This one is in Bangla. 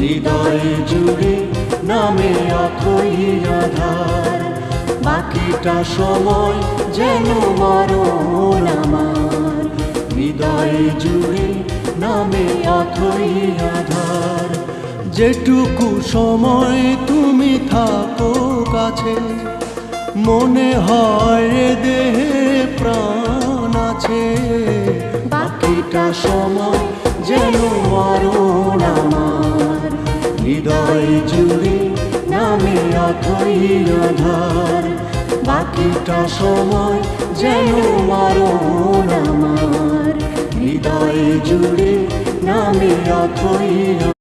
হৃদয় জুড়ে নামে অথই আধার, বাকিটা সময় যেন মরণ আমার। হৃদয় জুড়ে নামে অথই আধার। যেটুকু সময় তুমি থাকো কাছে, মনে হয় দেহে প্রাণ আছে। বাকিটা সময় যেন মরণ আমার। হৃদয় জুড়ে নামে অথই আধার, বাকিটা সময় যেন মরণ আমার। হৃদয় জুড়ে নামে অথই